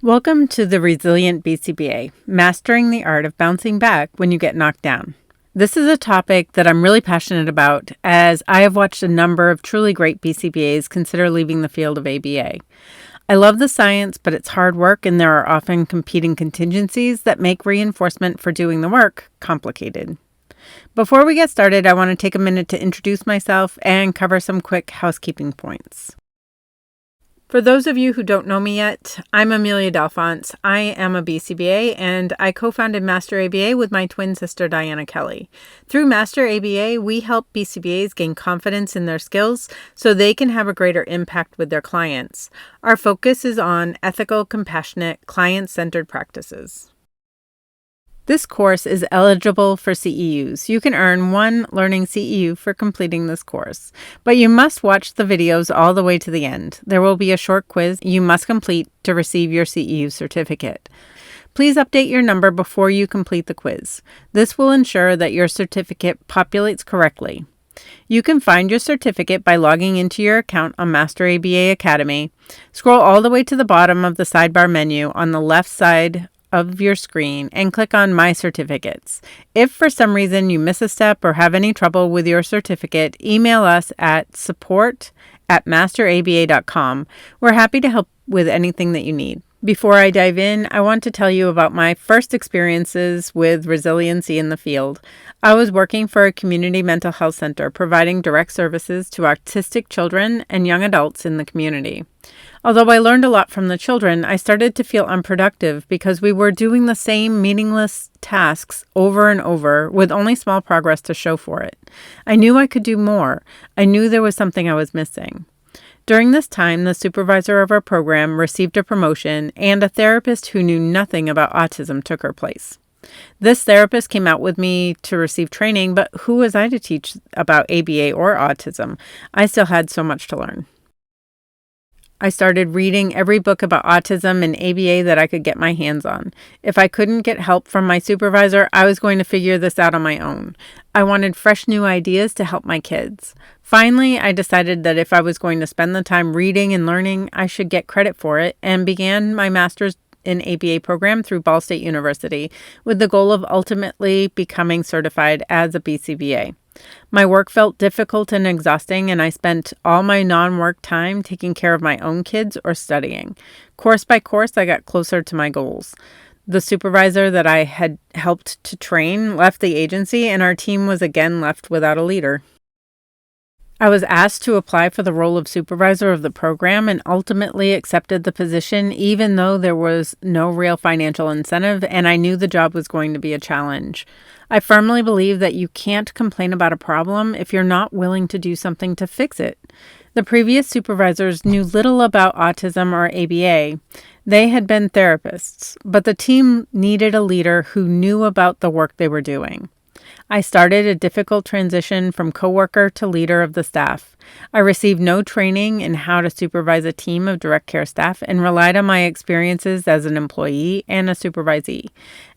Welcome to the Resilient BCBA, Mastering the Art of Bouncing Back When You Get Knocked Down. This is a topic that I'm really passionate about, as I have watched a number of truly great BCBAs consider leaving the field of ABA. I love the science, but it's hard work, and there are often competing contingencies that make reinforcement for doing the work complicated. Before we get started, I want to take a minute to introduce myself and cover some quick housekeeping points. For those of you who don't know me yet, I'm Amelia Delphonse. I am a BCBA, and I co-founded Master ABA with my twin sister, Diana Kelly. Through Master ABA, we help BCBAs gain confidence in their skills so they can have a greater impact with their clients. Our focus is on ethical, compassionate, client-centered practices. This course is eligible for CEUs. You can earn one learning CEU for completing this course, but you must watch the videos all the way to the end. There will be a short quiz you must complete to receive your CEU certificate. Please update your number before you complete the quiz. This will ensure that your certificate populates correctly. You can find your certificate by logging into your account on Master ABA Academy. Scroll all the way to the bottom of the sidebar menu on the left side of your screen and click on My Certificates. If for some reason you miss a step or have any trouble with your certificate, email us at support@masteraba.com. We're happy to help with anything that you need. Before I dive in, I want to tell you about my first experiences with resiliency in the field. I was working for a community mental health center, providing direct services to autistic children and young adults in the community. Although I learned a lot from the children, I started to feel unproductive because we were doing the same meaningless tasks over and over with only small progress to show for it. I knew I could do more. I knew there was something I was missing. During this time, the supervisor of our program received a promotion, and a therapist who knew nothing about autism took her place. This therapist came out with me to receive training, but who was I to teach about ABA or autism? I still had so much to learn. I started reading every book about autism and ABA that I could get my hands on. If I couldn't get help from my supervisor, I was going to figure this out on my own. I wanted fresh new ideas to help my kids. Finally, I decided that if I was going to spend the time reading and learning, I should get credit for it, and began my master's in ABA program through Ball State University with the goal of ultimately becoming certified as a BCBA. My work felt difficult and exhausting, and I spent all my non-work time taking care of my own kids or studying. Course by course, I got closer to my goals. The supervisor that I had helped to train left the agency, and our team was again left without a leader. I was asked to apply for the role of supervisor of the program and ultimately accepted the position, even though there was no real financial incentive and I knew the job was going to be a challenge. I firmly believe that you can't complain about a problem if you're not willing to do something to fix it. The previous supervisors knew little about autism or ABA. They had been therapists, but the team needed a leader who knew about the work they were doing. I started a difficult transition from coworker to leader of the staff. I received no training in how to supervise a team of direct care staff and relied on my experiences as an employee and a supervisee.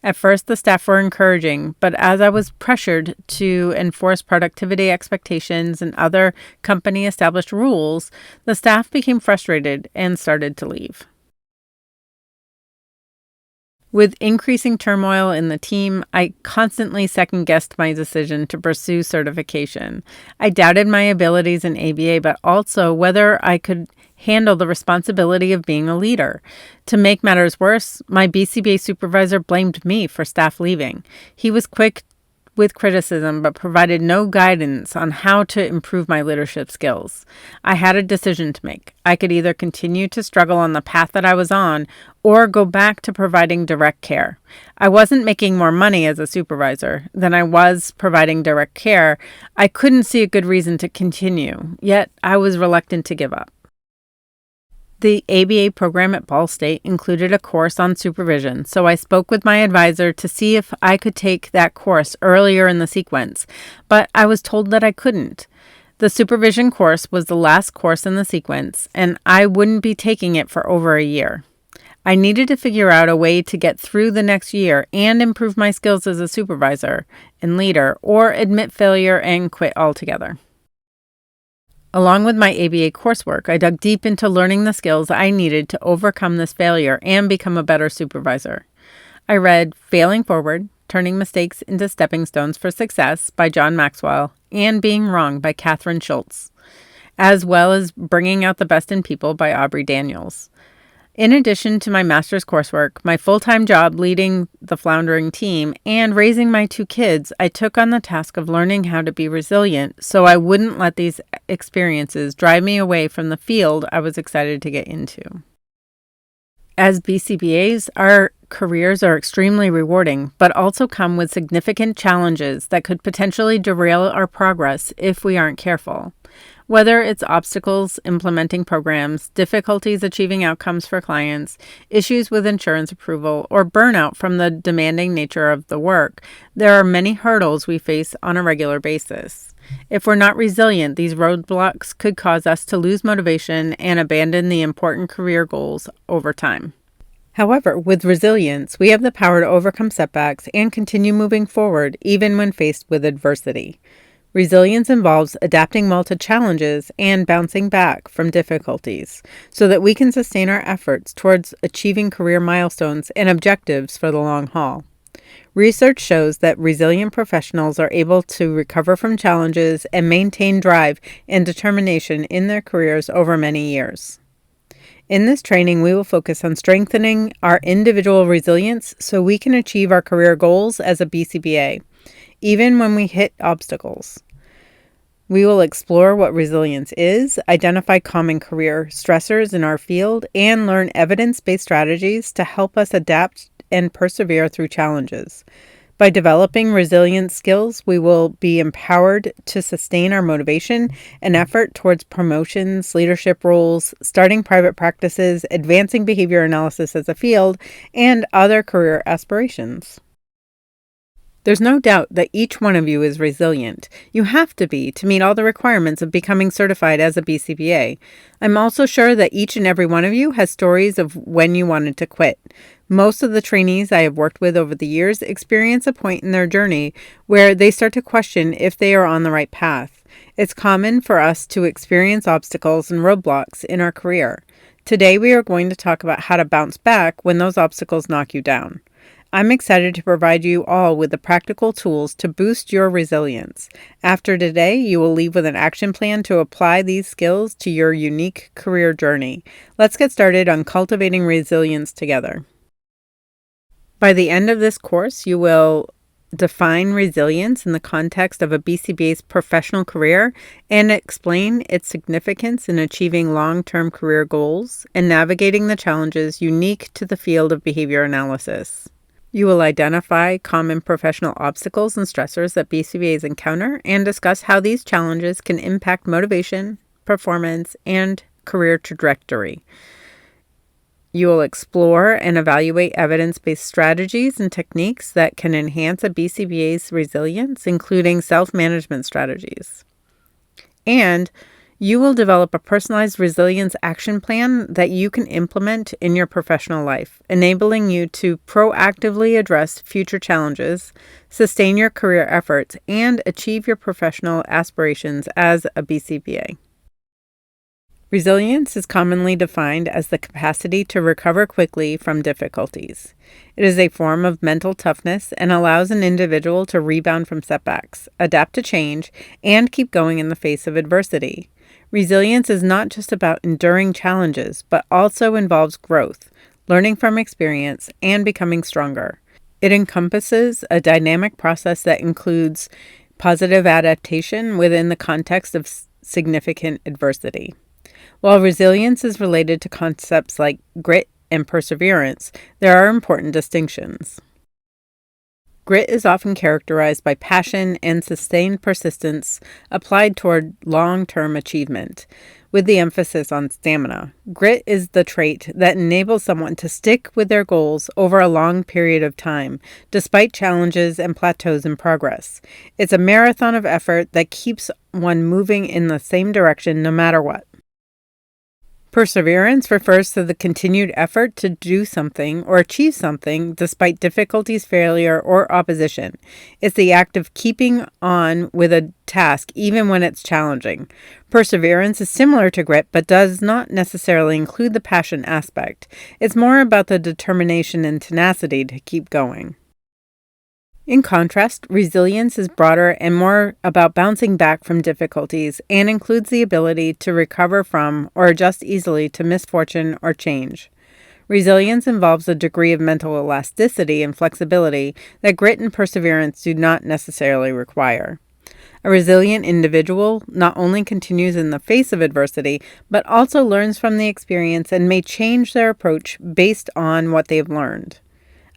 At first, the staff were encouraging, but as I was pressured to enforce productivity expectations and other company-established rules, the staff became frustrated and started to leave. With increasing turmoil in the team, I constantly second-guessed my decision to pursue certification. I doubted my abilities in ABA, but also whether I could handle the responsibility of being a leader. To make matters worse, my BCBA supervisor blamed me for staff leaving. He was quick with criticism, but provided no guidance on how to improve my leadership skills. I had a decision to make. I could either continue to struggle on the path that I was on or go back to providing direct care. I wasn't making more money as a supervisor than I was providing direct care. I couldn't see a good reason to continue, yet I was reluctant to give up. The ABA program at Ball State included a course on supervision, so I spoke with my advisor to see if I could take that course earlier in the sequence, but I was told that I couldn't. The supervision course was the last course in the sequence, and I wouldn't be taking it for over a year. I needed to figure out a way to get through the next year and improve my skills as a supervisor and leader, or admit failure and quit altogether. Along with my ABA coursework, I dug deep into learning the skills I needed to overcome this failure and become a better supervisor. I read Failing Forward, Turning Mistakes into Stepping Stones for Success by John Maxwell and Being Wrong by Katherine Schultz, as well as Bringing Out the Best in People by Aubrey Daniels. In addition to my master's coursework, my full-time job leading the floundering team, and raising my 2 kids, I took on the task of learning how to be resilient so I wouldn't let these experiences drive me away from the field I was excited to get into. As BCBAs, our careers are extremely rewarding, but also come with significant challenges that could potentially derail our progress if we aren't careful. Whether it's obstacles implementing programs, difficulties achieving outcomes for clients, issues with insurance approval, or burnout from the demanding nature of the work, there are many hurdles we face on a regular basis. If we're not resilient, these roadblocks could cause us to lose motivation and abandon the important career goals over time. However, with resilience, we have the power to overcome setbacks and continue moving forward even when faced with adversity. Resilience involves adapting well to challenges and bouncing back from difficulties so that we can sustain our efforts towards achieving career milestones and objectives for the long haul. Research shows that resilient professionals are able to recover from challenges and maintain drive and determination in their careers over many years. In this training, we will focus on strengthening our individual resilience so we can achieve our career goals as a BCBA, even when we hit obstacles. We will explore what resilience is, identify common career stressors in our field, and learn evidence-based strategies to help us adapt and persevere through challenges. By developing resilient skills, we will be empowered to sustain our motivation and effort towards promotions, leadership roles, starting private practices, advancing behavior analysis as a field, and other career aspirations. There's no doubt that each one of you is resilient. You have to be to meet all the requirements of becoming certified as a BCBA. I'm also sure that each and every one of you has stories of when you wanted to quit. Most of the trainees I have worked with over the years experience a point in their journey where they start to question if they are on the right path. It's common for us to experience obstacles and roadblocks in our career. Today we are going to talk about how to bounce back when those obstacles knock you down. I'm excited to provide you all with the practical tools to boost your resilience. After today, you will leave with an action plan to apply these skills to your unique career journey. Let's get started on cultivating resilience together. By the end of this course, you will define resilience in the context of a BCBA's professional career and explain its significance in achieving long-term career goals and navigating the challenges unique to the field of behavior analysis. You will identify common professional obstacles and stressors that BCBAs encounter and discuss how these challenges can impact motivation, performance, and career trajectory. You will explore and evaluate evidence-based strategies and techniques that can enhance a BCBA's resilience, including self-management strategies. And you will develop a personalized resilience action plan that you can implement in your professional life, enabling you to proactively address future challenges, sustain your career efforts, and achieve your professional aspirations as a BCBA. Resilience is commonly defined as the capacity to recover quickly from difficulties. It is a form of mental toughness and allows an individual to rebound from setbacks, adapt to change, and keep going in the face of adversity. Resilience is not just about enduring challenges, but also involves growth, learning from experience, and becoming stronger. It encompasses a dynamic process that includes positive adaptation within the context of significant adversity. While resilience is related to concepts like grit and perseverance, there are important distinctions. Grit is often characterized by passion and sustained persistence applied toward long-term achievement, with the emphasis on stamina. Grit is the trait that enables someone to stick with their goals over a long period of time, despite challenges and plateaus in progress. It's a marathon of effort that keeps one moving in the same direction no matter what. Perseverance refers to the continued effort to do something or achieve something despite difficulties, failure, or opposition. It's the act of keeping on with a task even when it's challenging. Perseverance is similar to grit but does not necessarily include the passion aspect. It's more about the determination and tenacity to keep going. In contrast, resilience is broader and more about bouncing back from difficulties and includes the ability to recover from or adjust easily to misfortune or change. Resilience involves a degree of mental elasticity and flexibility that grit and perseverance do not necessarily require. A resilient individual not only continues in the face of adversity, but also learns from the experience and may change their approach based on what they've learned.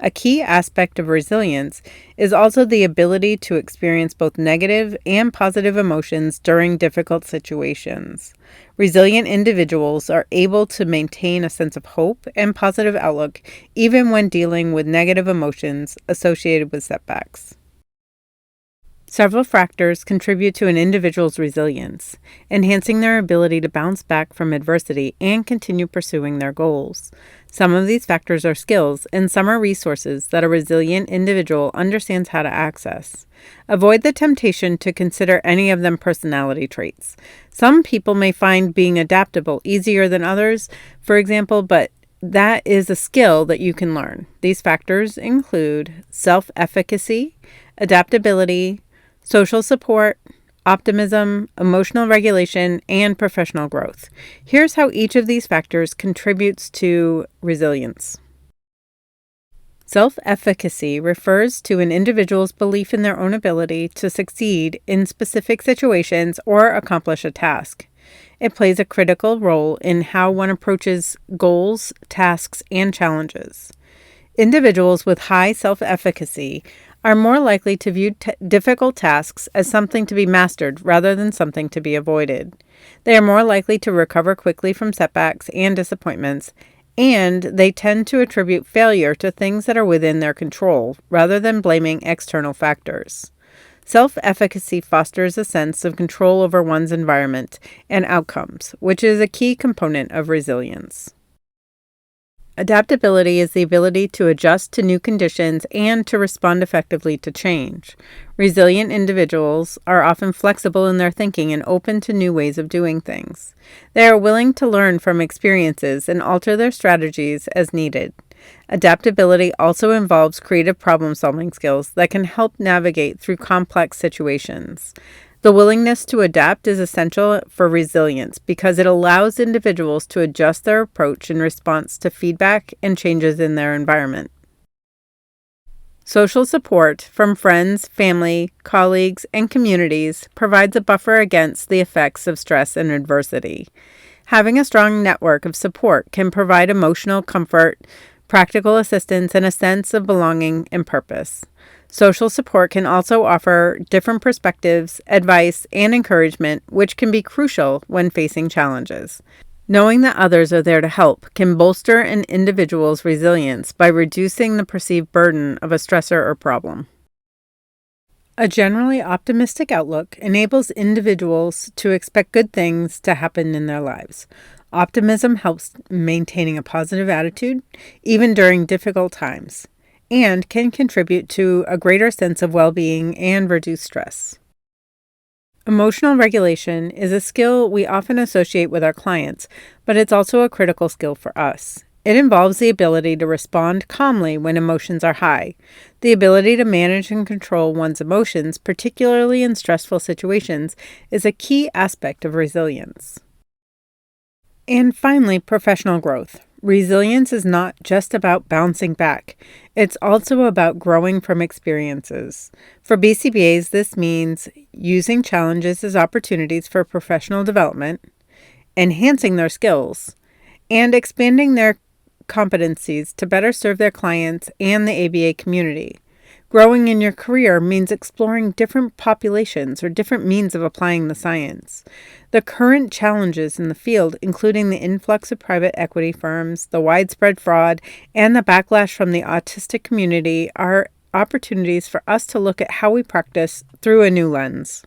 A key aspect of resilience is also the ability to experience both negative and positive emotions during difficult situations. Resilient individuals are able to maintain a sense of hope and positive outlook even when dealing with negative emotions associated with setbacks. Several factors contribute to an individual's resilience, enhancing their ability to bounce back from adversity and continue pursuing their goals. Some of these factors are skills, and some are resources that a resilient individual understands how to access. Avoid the temptation to consider any of them personality traits. Some people may find being adaptable easier than others, for example, but that is a skill that you can learn. These factors include self-efficacy, adaptability, social support, optimism, emotional regulation, and professional growth. Here's how each of these factors contributes to resilience. Self-efficacy refers to an individual's belief in their own ability to succeed in specific situations or accomplish a task. It plays a critical role in how one approaches goals, tasks, and challenges. Individuals with high self-efficacy are more likely to view difficult tasks as something to be mastered rather than something to be avoided. They are more likely to recover quickly from setbacks and disappointments, and they tend to attribute failure to things that are within their control rather than blaming external factors. Self-efficacy fosters a sense of control over one's environment and outcomes, which is a key component of resilience. Adaptability is the ability to adjust to new conditions and to respond effectively to change. Resilient individuals are often flexible in their thinking and open to new ways of doing things. They are willing to learn from experiences and alter their strategies as needed. Adaptability also involves creative problem-solving skills that can help navigate through complex situations. The willingness to adapt is essential for resilience because it allows individuals to adjust their approach in response to feedback and changes in their environment. Social support from friends, family, colleagues, and communities provides a buffer against the effects of stress and adversity. Having a strong network of support can provide emotional comfort, practical assistance, and a sense of belonging and purpose. Social support can also offer different perspectives, advice, and encouragement, which can be crucial when facing challenges. Knowing that others are there to help can bolster an individual's resilience by reducing the perceived burden of a stressor or problem. A generally optimistic outlook enables individuals to expect good things to happen in their lives. Optimism helps maintaining a positive attitude, even during difficult times, and can contribute to a greater sense of well-being and reduced stress. Emotional regulation is a skill we often associate with our clients, but it's also a critical skill for us. It involves the ability to respond calmly when emotions are high. The ability to manage and control one's emotions, particularly in stressful situations, is a key aspect of resilience. And finally, professional growth. Resilience is not just about bouncing back. It's also about growing from experiences. For BCBAs, this means using challenges as opportunities for professional development, enhancing their skills, and expanding their competencies to better serve their clients and the ABA community. Growing in your career means exploring different populations or different means of applying the science. The current challenges in the field, including the influx of private equity firms, the widespread fraud, and the backlash from the autistic community, are opportunities for us to look at how we practice through a new lens.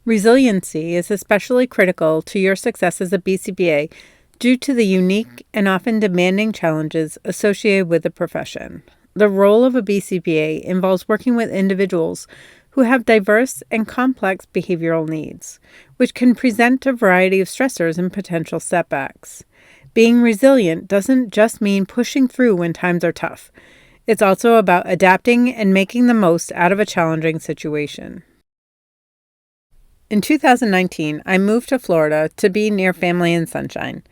Resiliency is especially critical to your success as a BCBA due to the unique and often demanding challenges associated with the profession. The role of a BCBA involves working with individuals who have diverse and complex behavioral needs, which can present a variety of stressors and potential setbacks. Being resilient doesn't just mean pushing through when times are tough. It's also about adapting and making the most out of a challenging situation. In 2019, I moved to Florida to be near family and sunshine.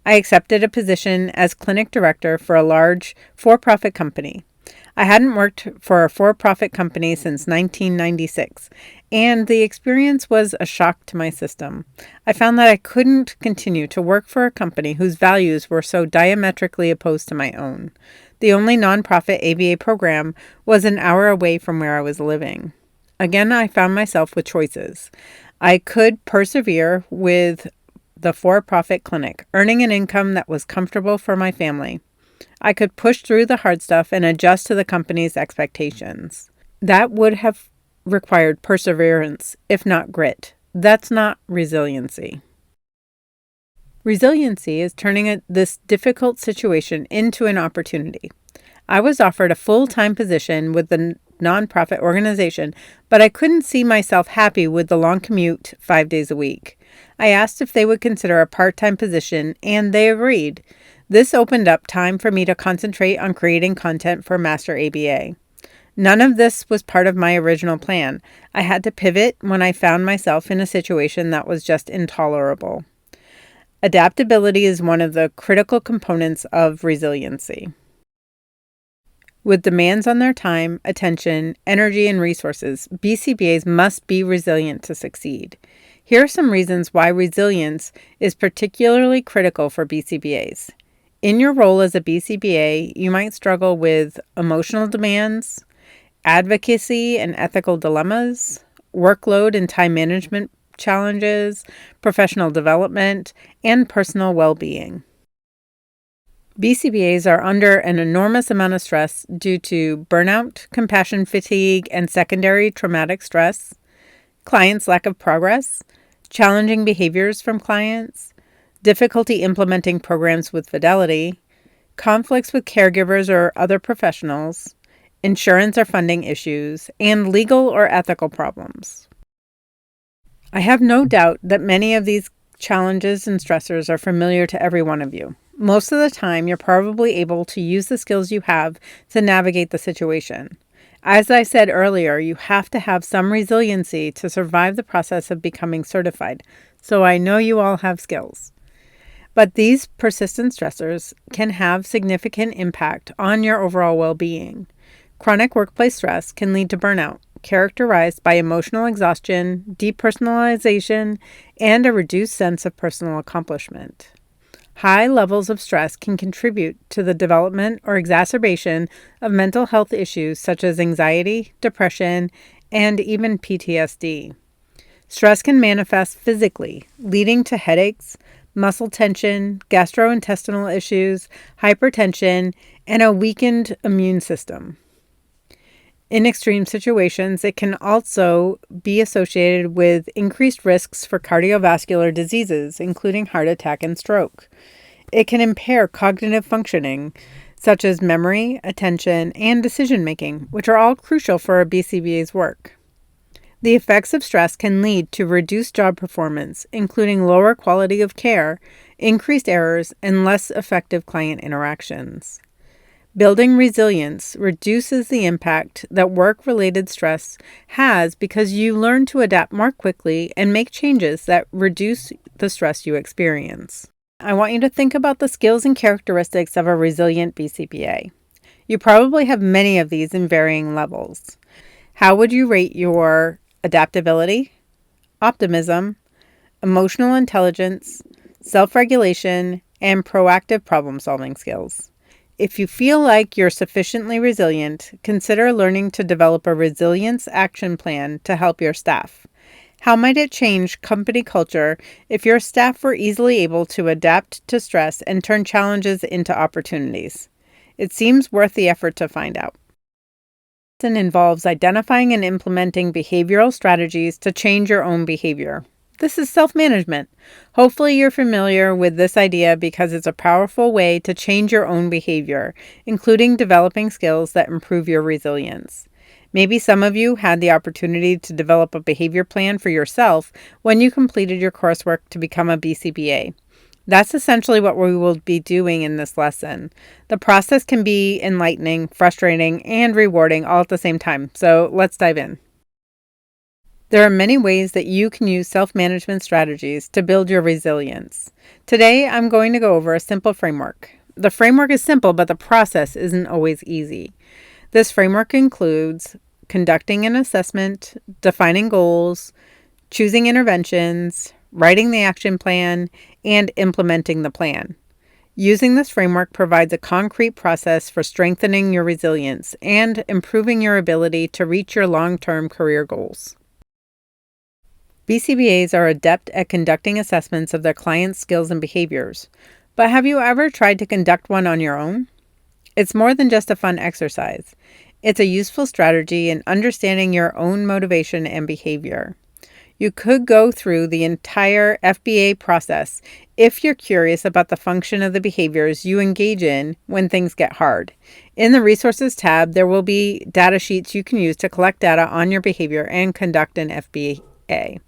I accepted a position as clinic director for a large for-profit company. I hadn't worked for a for-profit company since 1996, and the experience was a shock to my system. I found that I couldn't continue to work for a company whose values were so diametrically opposed to my own. The only nonprofit ABA program was an hour away from where I was living. Again, I found myself with choices. I could persevere with the for-profit clinic, earning an income that was comfortable for my family. I could push through the hard stuff and adjust to the company's expectations. That would have required perseverance, if not grit. That's not resiliency. Resiliency is turning this difficult situation into an opportunity. I was offered a full-time position with the nonprofit organization, but I couldn't see myself happy with the long commute 5 days a week. I asked if they would consider a part-time position, and they agreed. This opened up time for me to concentrate on creating content for Master ABA. None of this was part of my original plan. I had to pivot when I found myself in a situation that was just intolerable. Adaptability is one of the critical components of resiliency. With demands on their time, attention, energy, and resources, BCBAs must be resilient to succeed. Here are some reasons why resilience is particularly critical for BCBAs. In your role as a BCBA, you might struggle with emotional demands, advocacy and ethical dilemmas, workload and time management challenges, professional development, and personal well-being. BCBAs are under an enormous amount of stress due to burnout, compassion fatigue, and secondary traumatic stress, clients' lack of progress, challenging behaviors from clients, difficulty implementing programs with fidelity, conflicts with caregivers or other professionals, insurance or funding issues, and legal or ethical problems. I have no doubt that many of these challenges and stressors are familiar to every one of you. Most of the time, you're probably able to use the skills you have to navigate the situation. As I said earlier, you have to have some resiliency to survive the process of becoming certified, so I know you all have skills. But these persistent stressors can have significant impact on your overall well-being. Chronic workplace stress can lead to burnout, characterized by emotional exhaustion, depersonalization, and a reduced sense of personal accomplishment. High levels of stress can contribute to the development or exacerbation of mental health issues such as anxiety, depression, and even PTSD. Stress can manifest physically, leading to headaches, muscle tension, gastrointestinal issues, hypertension, and a weakened immune system. In extreme situations, it can also be associated with increased risks for cardiovascular diseases, including heart attack and stroke. It can impair cognitive functioning, such as memory, attention, and decision-making, which are all crucial for a BCBA's work. The effects of stress can lead to reduced job performance, including lower quality of care, increased errors, and less effective client interactions. Building resilience reduces the impact that work-related stress has because you learn to adapt more quickly and make changes that reduce the stress you experience. I want you to think about the skills and characteristics of a resilient BCBA. You probably have many of these in varying levels. How would you rate your adaptability, optimism, emotional intelligence, self-regulation, and proactive problem-solving skills? If you feel like you're sufficiently resilient, consider learning to develop a resilience action plan to help your staff. How might it change company culture if your staff were easily able to adapt to stress and turn challenges into opportunities? It seems worth the effort to find out. lesson involves identifying and implementing behavioral strategies to change your own behavior. This is self-management. Hopefully you're familiar with this idea because it's a powerful way to change your own behavior, including developing skills that improve your resilience. Maybe some of you had the opportunity to develop a behavior plan for yourself when you completed your coursework to become a BCBA. That's essentially what we will be doing in this lesson. The process can be enlightening, frustrating, and rewarding all at the same time. So let's dive in. There are many ways that you can use self-management strategies to build your resilience. Today, I'm going to go over a simple framework. The framework is simple, but the process isn't always easy. This framework includes conducting an assessment, defining goals, choosing interventions, writing the action plan, and implementing the plan. Using this framework provides a concrete process for strengthening your resilience and improving your ability to reach your long-term career goals. BCBAs are adept at conducting assessments of their clients' skills and behaviors, but have you ever tried to conduct one on your own? It's more than just a fun exercise. It's a useful strategy in understanding your own motivation and behavior. You could go through the entire FBA process if you're curious about the function of the behaviors you engage in when things get hard. In the Resources tab, there will be data sheets you can use to collect data on your behavior and conduct an FBA.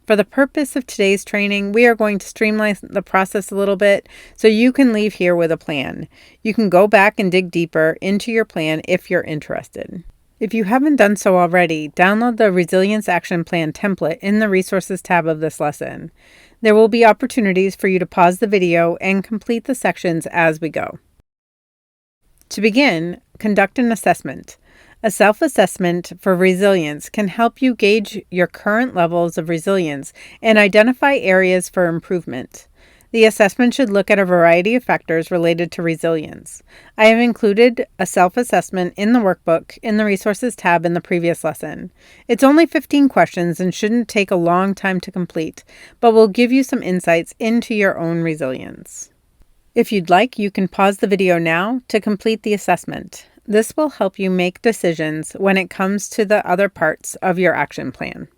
For the purpose of today's training, we are going to streamline the process a little bit so you can leave here with a plan. You can go back and dig deeper into your plan if you're interested. If you haven't done so already, download the Resilience Action Plan template in the Resources tab of this lesson. There will be opportunities for you to pause the video and complete the sections as we go. To begin, conduct an assessment. A self-assessment for resilience can help you gauge your current levels of resilience and identify areas for improvement. The assessment should look at a variety of factors related to resilience. I have included a self-assessment in the workbook in the Resources tab in the previous lesson. It's only 15 questions and shouldn't take a long time to complete, but will give you some insights into your own resilience. If you'd like, you can pause the video now to complete the assessment. This will help you make decisions when it comes to the other parts of your action plan.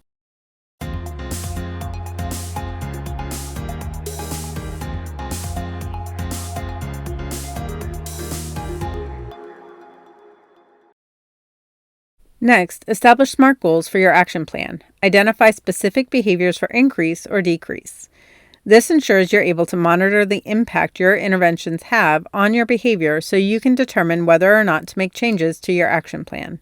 Next, establish SMART goals for your action plan. Identify specific behaviors for increase or decrease. This ensures you're able to monitor the impact your interventions have on your behavior so you can determine whether or not to make changes to your action plan.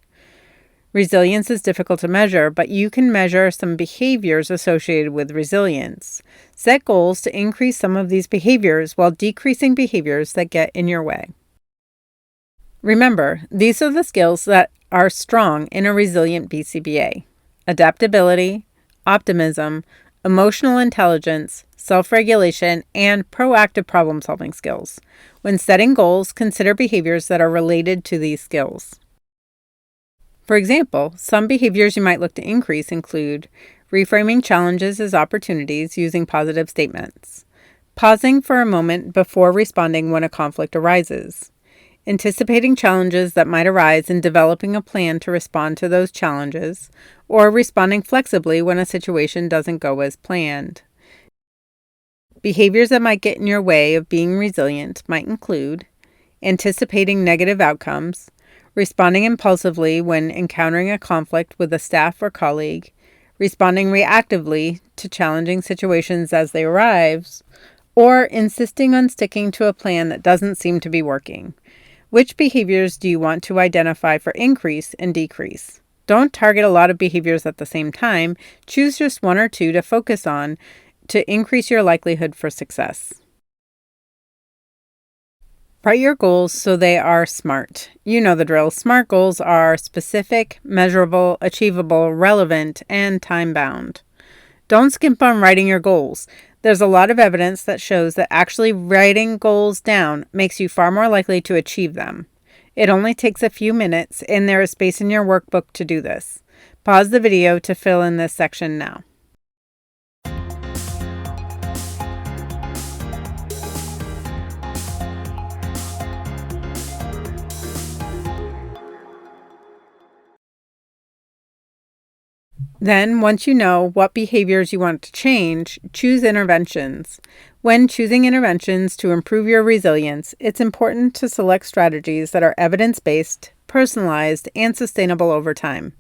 Resilience is difficult to measure, but you can measure some behaviors associated with resilience. Set goals to increase some of these behaviors while decreasing behaviors that get in your way. Remember, these are the skills that are strong in a resilient BCBA: adaptability, optimism, emotional intelligence, self-regulation, and proactive problem-solving skills. When setting goals, consider behaviors that are related to these skills. For example, some behaviors you might look to increase include reframing challenges as opportunities using positive statements, pausing for a moment before responding when a conflict arises, anticipating challenges that might arise and developing a plan to respond to those challenges, or responding flexibly when a situation doesn't go as planned. Behaviors that might get in your way of being resilient might include anticipating negative outcomes, responding impulsively when encountering a conflict with a staff or colleague, responding reactively to challenging situations as they arise, or insisting on sticking to a plan that doesn't seem to be working. Which behaviors do you want to identify for increase and decrease? Don't target a lot of behaviors at the same time. Choose just one or two to focus on to increase your likelihood for success. Write your goals so they are SMART. You know the drill. SMART goals are specific, measurable, achievable, relevant, and time-bound. Don't skimp on writing your goals. There's a lot of evidence that shows that actually writing goals down makes you far more likely to achieve them. It only takes a few minutes, and there is space in your workbook to do this. Pause the video to fill in this section now. Then, once you know what behaviors you want to change, choose interventions. When choosing interventions to improve your resilience, it's important to select strategies that are evidence-based, personalized, and sustainable over time.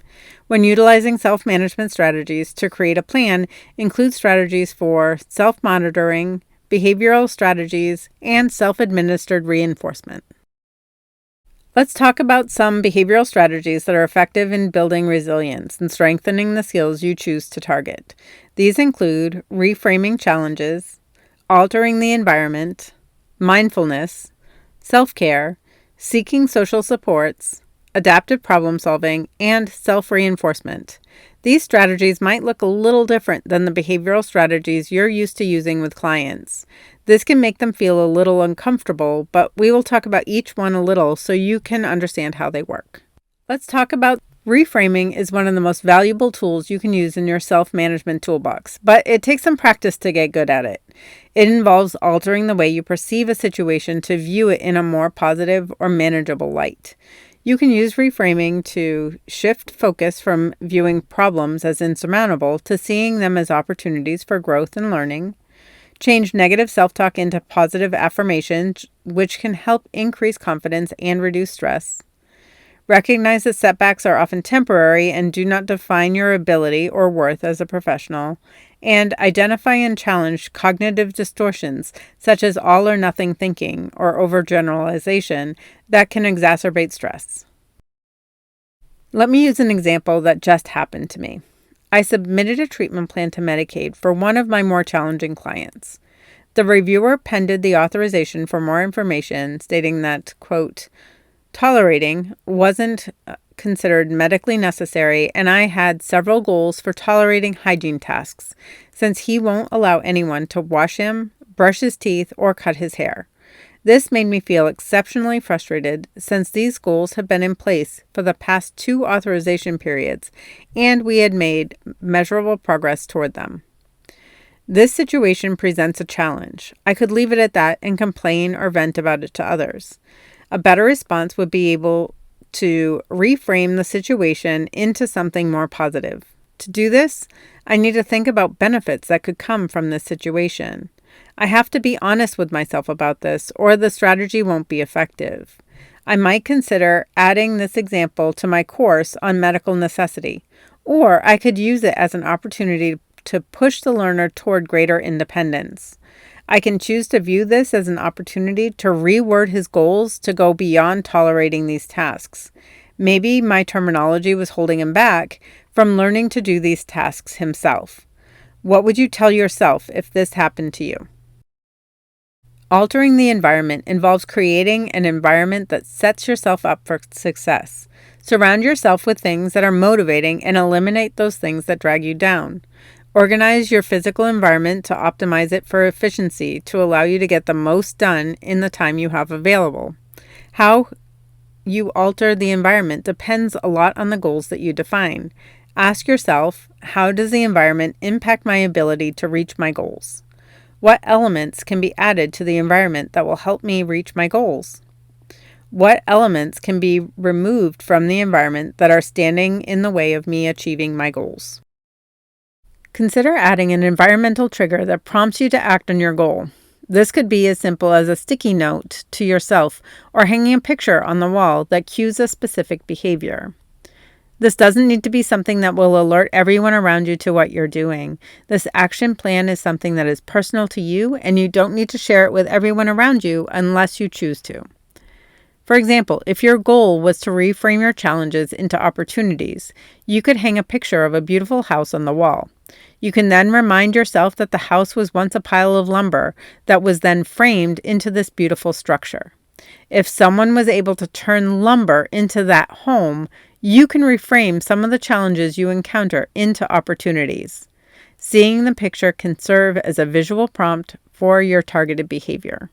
When utilizing self-management strategies to create a plan, include strategies for self-monitoring, behavioral strategies, and self-administered reinforcement. Let's talk about some behavioral strategies that are effective in building resilience and strengthening the skills you choose to target. These include reframing challenges, altering the environment, mindfulness, self-care, seeking social supports, adaptive problem solving, and self-reinforcement. These strategies might look a little different than the behavioral strategies you're used to using with clients. This can make them feel a little uncomfortable, but we will talk about each one a little so you can understand how they work. Let's talk about reframing is one of the most valuable tools you can use in your self-management toolbox, but it takes some practice to get good at it. It involves altering the way you perceive a situation to view it in a more positive or manageable light. You can use reframing to shift focus from viewing problems as insurmountable to seeing them as opportunities for growth and learning. Change negative self-talk into positive affirmations, which can help increase confidence and reduce stress. Recognize that setbacks are often temporary and do not define your ability or worth as a professional. And identify and challenge cognitive distortions, such as all or nothing thinking or overgeneralization, that can exacerbate stress. Let me use an example that just happened to me. I submitted a treatment plan to Medicaid for one of my more challenging clients. The reviewer pended the authorization for more information, stating that, quote, tolerating wasn't considered medically necessary, and I had several goals for tolerating hygiene tasks, since he won't allow anyone to wash him, brush his teeth, or cut his hair. This made me feel exceptionally frustrated since these goals have been in place for the past 2 authorization periods, and we had made measurable progress toward them. This situation presents a challenge. I could leave it at that and complain or vent about it to others. A better response would be able to reframe the situation into something more positive. To do this, I need to think about benefits that could come from this situation. I have to be honest with myself about this, or the strategy won't be effective. I might consider adding this example to my course on medical necessity, or I could use it as an opportunity to push the learner toward greater independence. I can choose to view this as an opportunity to reword his goals to go beyond tolerating these tasks. Maybe my terminology was holding him back from learning to do these tasks himself. What would you tell yourself if this happened to you? Altering the environment involves creating an environment that sets yourself up for success. Surround yourself with things that are motivating and eliminate those things that drag you down. Organize your physical environment to optimize it for efficiency to allow you to get the most done in the time you have available. How you alter the environment depends a lot on the goals that you define. Ask yourself, how does the environment impact my ability to reach my goals? What elements can be added to the environment that will help me reach my goals? What elements can be removed from the environment that are standing in the way of me achieving my goals? Consider adding an environmental trigger that prompts you to act on your goal. This could be as simple as a sticky note to yourself or hanging a picture on the wall that cues a specific behavior. This doesn't need to be something that will alert everyone around you to what you're doing. This action plan is something that is personal to you, and you don't need to share it with everyone around you unless you choose to. For example, if your goal was to reframe your challenges into opportunities, you could hang a picture of a beautiful house on the wall. You can then remind yourself that the house was once a pile of lumber that was then framed into this beautiful structure. If someone was able to turn lumber into that home, you can reframe some of the challenges you encounter into opportunities. Seeing the picture can serve as a visual prompt for your targeted behavior.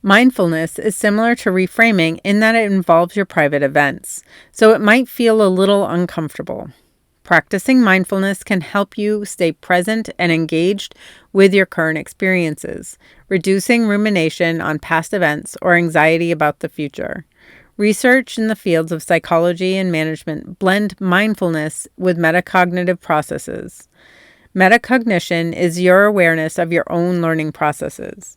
Mindfulness is similar to reframing in that it involves your private events, so it might feel a little uncomfortable. Practicing mindfulness can help you stay present and engaged with your current experiences, reducing rumination on past events or anxiety about the future. Research in the fields of psychology and management blend mindfulness with metacognitive processes. Metacognition is your awareness of your own learning processes.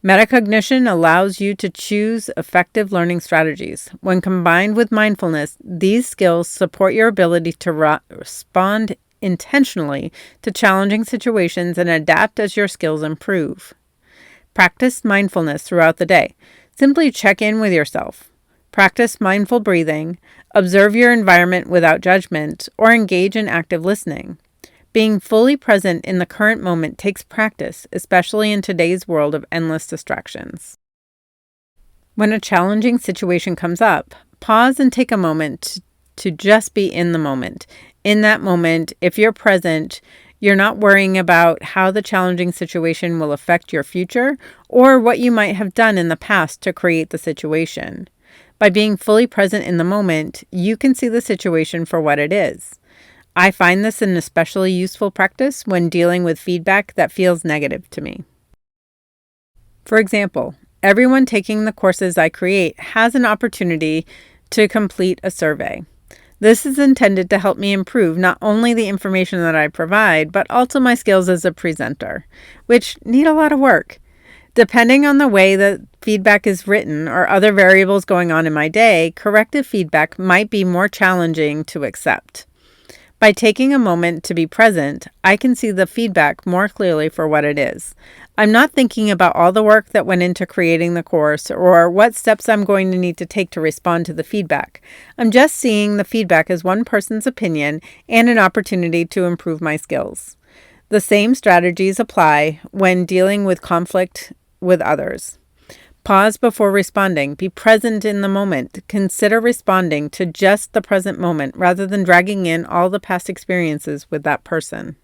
Metacognition allows you to choose effective learning strategies. When combined with mindfulness, these skills support your ability to respond intentionally to challenging situations and adapt as your skills improve. Practice mindfulness throughout the day. Simply check in with yourself. Practice mindful breathing, observe your environment without judgment, or engage in active listening. Being fully present in the current moment takes practice, especially in today's world of endless distractions. When a challenging situation comes up, pause and take a moment to just be in the moment. In that moment, if you're present, you're not worrying about how the challenging situation will affect your future or what you might have done in the past to create the situation. By being fully present in the moment, you can see the situation for what it is. I find this an especially useful practice when dealing with feedback that feels negative to me. For example, everyone taking the courses I create has an opportunity to complete a survey. This is intended to help me improve not only the information that I provide, but also my skills as a presenter, which need a lot of work. Depending on the way that feedback is written or other variables going on in my day, corrective feedback might be more challenging to accept. By taking a moment to be present, I can see the feedback more clearly for what it is. I'm not thinking about all the work that went into creating the course or what steps I'm going to need to take to respond to the feedback. I'm just seeing the feedback as one person's opinion and an opportunity to improve my skills. The same strategies apply when dealing with conflict with others. Pause before responding. Be present in the moment. Consider responding to just the present moment rather than dragging in all the past experiences with that person.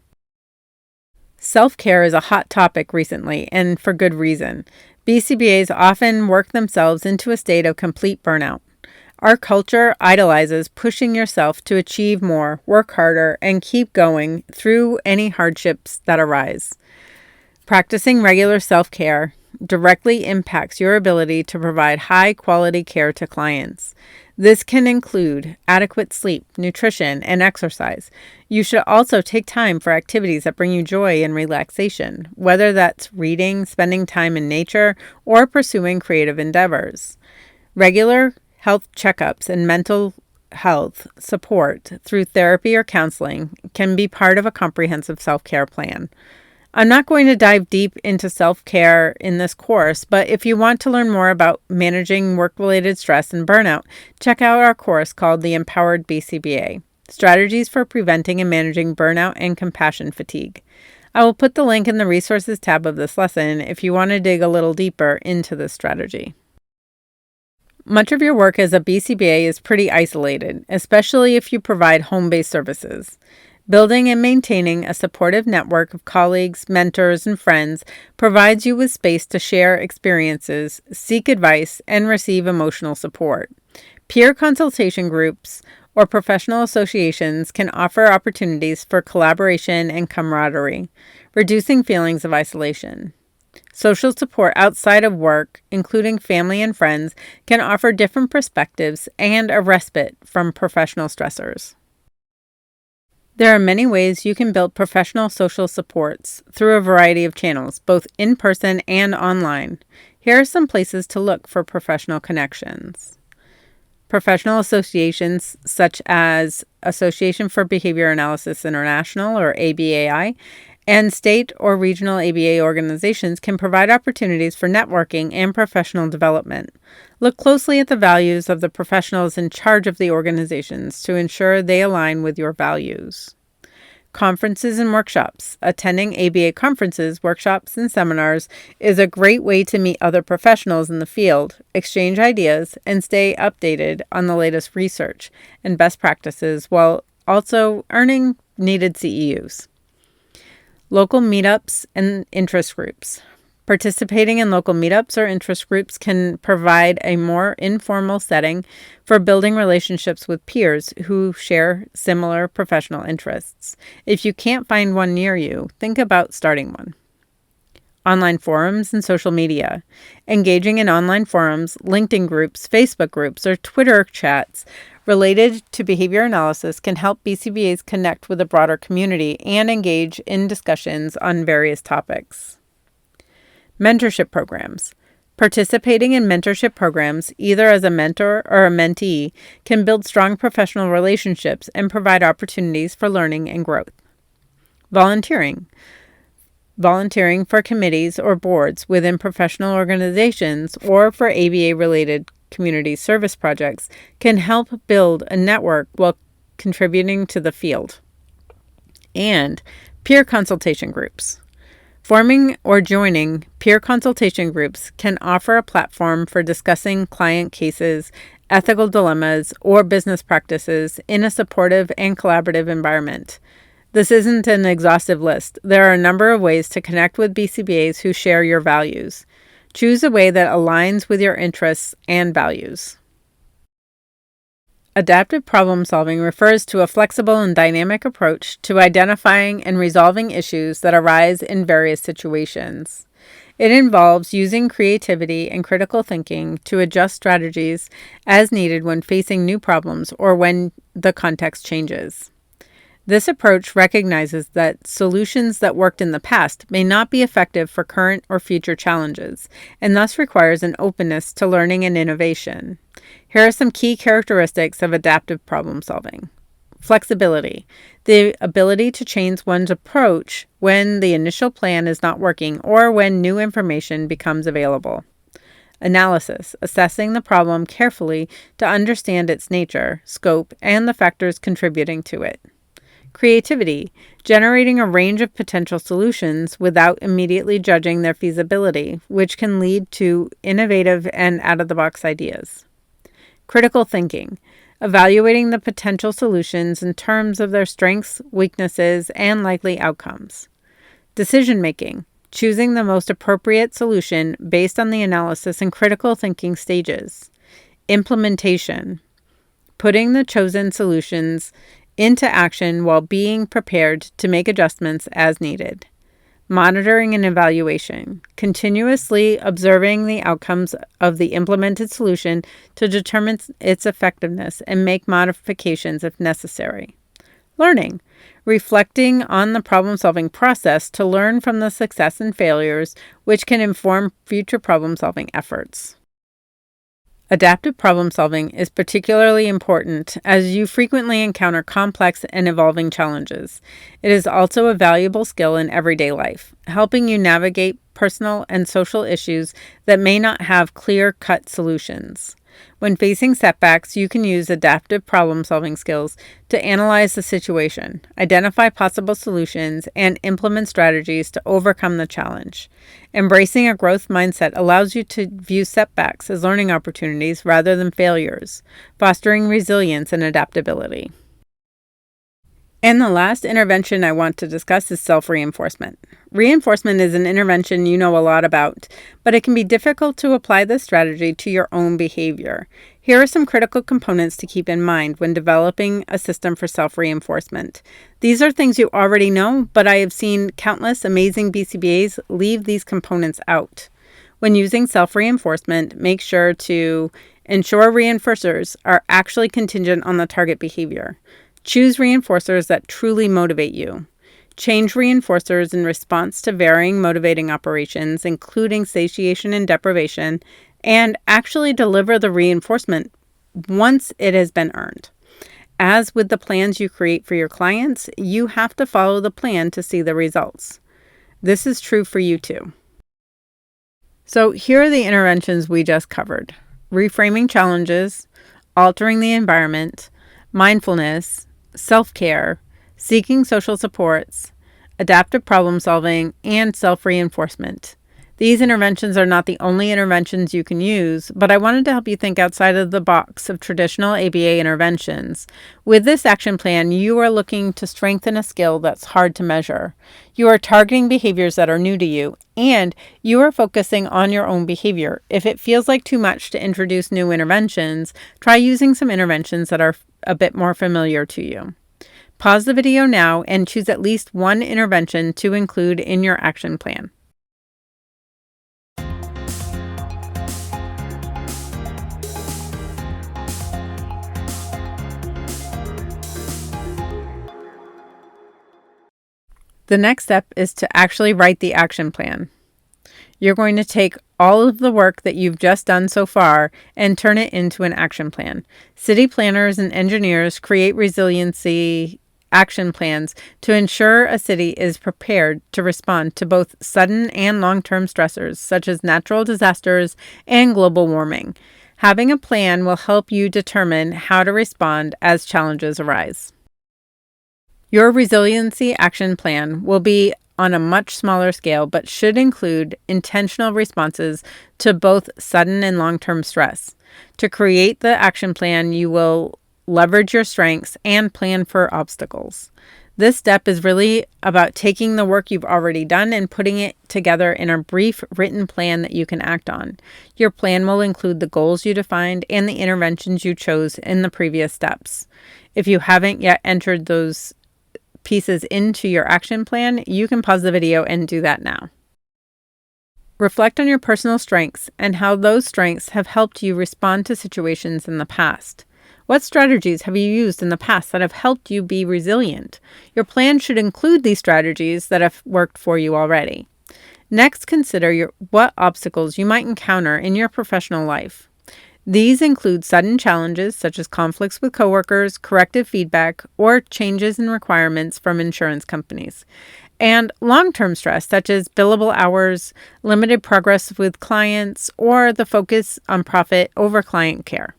Self-care is a hot topic recently, and for good reason. BCBAs often work themselves into a state of complete burnout. Our culture idolizes pushing yourself to achieve more, work harder, and keep going through any hardships that arise. Practicing regular self-care directly impacts your ability to provide high-quality care to clients. This can include adequate sleep, nutrition, and exercise. You should also take time for activities that bring you joy and relaxation, whether that's reading, spending time in nature, or pursuing creative endeavors. Regular health checkups and mental health support through therapy or counseling can be part of a comprehensive self-care plan. I'm not going to dive deep into self-care in this course, but if you want to learn more about managing work-related stress and burnout, check out our course called The Empowered BCBA, Strategies for Preventing and Managing Burnout and Compassion Fatigue. I will put the link in the resources tab of this lesson if you want to dig a little deeper into this strategy. Much of your work as a BCBA is pretty isolated, especially if you provide home-based services. Building and maintaining a supportive network of colleagues, mentors, and friends provides you with space to share experiences, seek advice, and receive emotional support. Peer consultation groups or professional associations can offer opportunities for collaboration and camaraderie, reducing feelings of isolation. Social support outside of work, including family and friends, can offer different perspectives and a respite from professional stressors. There are many ways you can build professional social supports through a variety of channels, both in person and online. Here are some places to look for professional connections. Professional associations such as Association for Behavior Analysis International, or ABAI, and state or regional ABA organizations can provide opportunities for networking and professional development. Look closely at the values of the professionals in charge of the organizations to ensure they align with your values. Conferences and workshops. Attending ABA conferences, workshops, and seminars is a great way to meet other professionals in the field, exchange ideas, and stay updated on the latest research and best practices while also earning needed CEUs. Local meetups and interest groups. Participating in local meetups or interest groups can provide a more informal setting for building relationships with peers who share similar professional interests. If you can't find one near you, think about starting one. online forums, and social media. Engaging in online forums, LinkedIn groups, Facebook groups, or Twitter chats related to behavior analysis can help BCBAs connect with a broader community and engage in discussions on various topics. Mentorship programs. Participating in mentorship programs, either as a mentor or a mentee, can build strong professional relationships and provide opportunities for learning and growth. Volunteering. Volunteering for committees or boards within professional organizations or for ABA-related community service projects can help build a network while contributing to the field. And peer consultation groups. Forming or joining peer consultation groups can offer a platform for discussing client cases, ethical dilemmas, or business practices in a supportive and collaborative environment. This isn't an exhaustive list. There are a number of ways to connect with BCBAs who share your values. Choose a way that aligns with your interests and values. Adaptive problem solving refers to a flexible and dynamic approach to identifying and resolving issues that arise in various situations. It involves using creativity and critical thinking to adjust strategies as needed when facing new problems or when the context changes. This approach recognizes that solutions that worked in the past may not be effective for current or future challenges, and thus requires an openness to learning and innovation. Here are some key characteristics of adaptive problem solving. Flexibility, the ability to change one's approach when the initial plan is not working or when new information becomes available. Analysis, assessing the problem carefully to understand its nature, scope, and the factors contributing to it. Creativity, generating a range of potential solutions without immediately judging their feasibility, which can lead to innovative and out-of-the-box ideas. Critical thinking, evaluating the potential solutions in terms of their strengths, weaknesses, and likely outcomes. Decision-making, choosing the most appropriate solution based on the analysis and critical thinking stages. Implementation, putting the chosen solutions into action while being prepared to make adjustments as needed. Monitoring and evaluation, continuously observing the outcomes of the implemented solution to determine its effectiveness and make modifications if necessary. Learning, reflecting on the problem-solving process to learn from the success and failures, which can inform future problem-solving efforts. Adaptive problem solving is particularly important as you frequently encounter complex and evolving challenges. It is also a valuable skill in everyday life, helping you navigate personal and social issues that may not have clear-cut solutions. When facing setbacks, you can use adaptive problem-solving skills to analyze the situation, identify possible solutions, and implement strategies to overcome the challenge. Embracing a growth mindset allows you to view setbacks as learning opportunities rather than failures, fostering resilience and adaptability. And the last intervention I want to discuss is self-reinforcement. Reinforcement is an intervention you know a lot about, but it can be difficult to apply this strategy to your own behavior. Here are some critical components to keep in mind when developing a system for self-reinforcement. These are things you already know, but I have seen countless amazing BCBAs leave these components out. When using self-reinforcement, make sure to ensure reinforcers are actually contingent on the target behavior. Choose reinforcers that truly motivate you. Change reinforcers in response to varying motivating operations, including satiation and deprivation, and actually deliver the reinforcement once it has been earned. As with the plans you create for your clients, you have to follow the plan to see the results. This is true for you too. So here are the interventions we just covered: reframing challenges, altering the environment, mindfulness, self-care, seeking social supports, adaptive problem solving, and self-reinforcement. These interventions are not the only interventions you can use, but I wanted to help you think outside of the box of traditional ABA interventions. With this action plan, you are looking to strengthen a skill that's hard to measure. You are targeting behaviors that are new to you, and you are focusing on your own behavior. If it feels like too much to introduce new interventions, try using some interventions that are a bit more familiar to you. Pause the video now and choose at least one intervention to include in your action plan. The next step is to actually write the action plan. You're going to take all of the work that you've just done so far and turn it into an action plan. City planners and engineers create resiliency action plans to ensure a city is prepared to respond to both sudden and long-term stressors, such as natural disasters and global warming. Having a plan will help you determine how to respond as challenges arise. Your resiliency action plan will be on a much smaller scale, but should include intentional responses to both sudden and long-term stress. To create the action plan, you will leverage your strengths and plan for obstacles. This step is really about taking the work you've already done and putting it together in a brief written plan that you can act on. Your plan will include the goals you defined and the interventions you chose in the previous steps. If you haven't yet entered those pieces into your action plan, you can pause the video and do that now. Reflect on your personal strengths and how those strengths have helped you respond to situations in the past. What strategies have you used in the past that have helped you be resilient? Your plan should include these strategies that have worked for you already. Next, consider what obstacles you might encounter in your professional life. These include sudden challenges such as conflicts with coworkers, corrective feedback, or changes in requirements from insurance companies, and long-term stress such as billable hours, limited progress with clients, or the focus on profit over client care.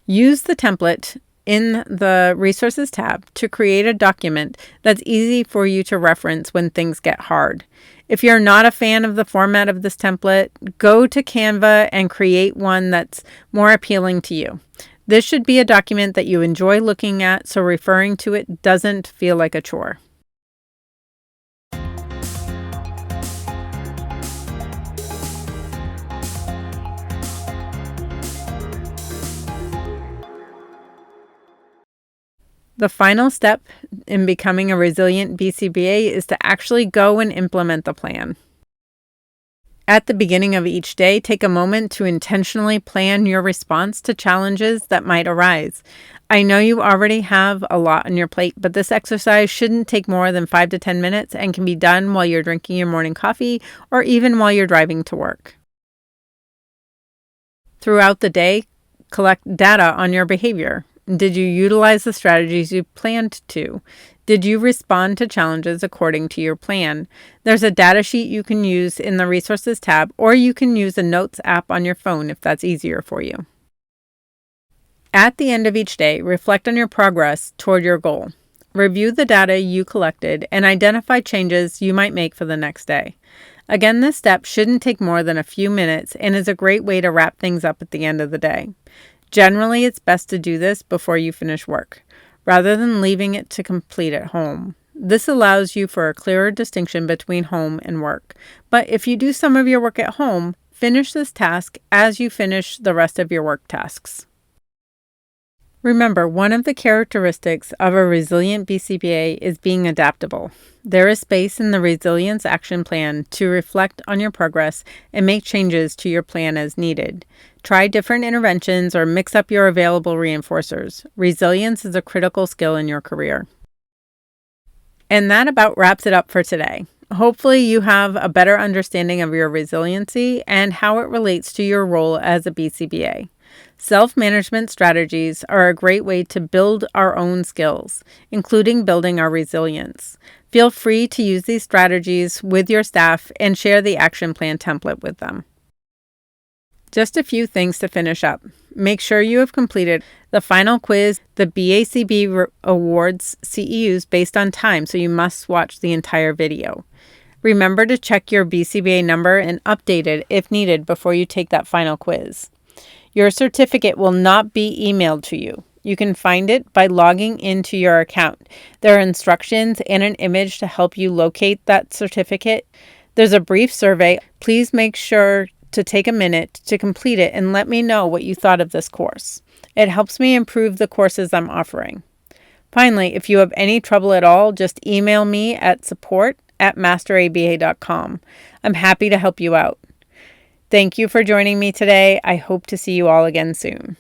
Use the template in the Resources tab to create a document that's easy for you to reference when things get hard. If you're not a fan of the format of this template, go to Canva and create one that's more appealing to you. This should be a document that you enjoy looking at, so referring to it doesn't feel like a chore. The final step in becoming a resilient BCBA is to actually go and implement the plan. At the beginning of each day, take a moment to intentionally plan your response to challenges that might arise. I know you already have a lot on your plate, but this exercise shouldn't take more than 5 to 10 minutes and can be done while you're drinking your morning coffee or even while you're driving to work. Throughout the day, collect data on your behavior. Did you utilize the strategies you planned to? Did you respond to challenges according to your plan? There's a data sheet you can use in the Resources tab, or you can use a Notes app on your phone if that's easier for you. At the end of each day, reflect on your progress toward your goal. Review the data you collected and identify changes you might make for the next day. Again, this step shouldn't take more than a few minutes and is a great way to wrap things up at the end of the day. Generally, it's best to do this before you finish work, rather than leaving it to complete at home. This allows you for a clearer distinction between home and work. But if you do some of your work at home, finish this task as you finish the rest of your work tasks. Remember, one of the characteristics of a resilient BCBA is being adaptable. There is space in the Resilience Action Plan to reflect on your progress and make changes to your plan as needed. Try different interventions or mix up your available reinforcers. Resilience is a critical skill in your career. And that about wraps it up for today. Hopefully you have a better understanding of your resiliency and how it relates to your role as a BCBA. Self-management strategies are a great way to build our own skills, including building our resilience. Feel free to use these strategies with your staff and share the action plan template with them. Just a few things to finish up. Make sure you have completed the final quiz, the BACB awards CEUs based on time, so you must watch the entire video. Remember to check your BCBA number and update it if needed before you take that final quiz. Your certificate will not be emailed to you. You can find it by logging into your account. There are instructions and an image to help you locate that certificate. There's a brief survey. Please make sure to take a minute to complete it and let me know what you thought of this course. It helps me improve the courses I'm offering. Finally, if you have any trouble at all, just email me at support@masteraba.com. I'm happy to help you out. Thank you for joining me today. I hope to see you all again soon.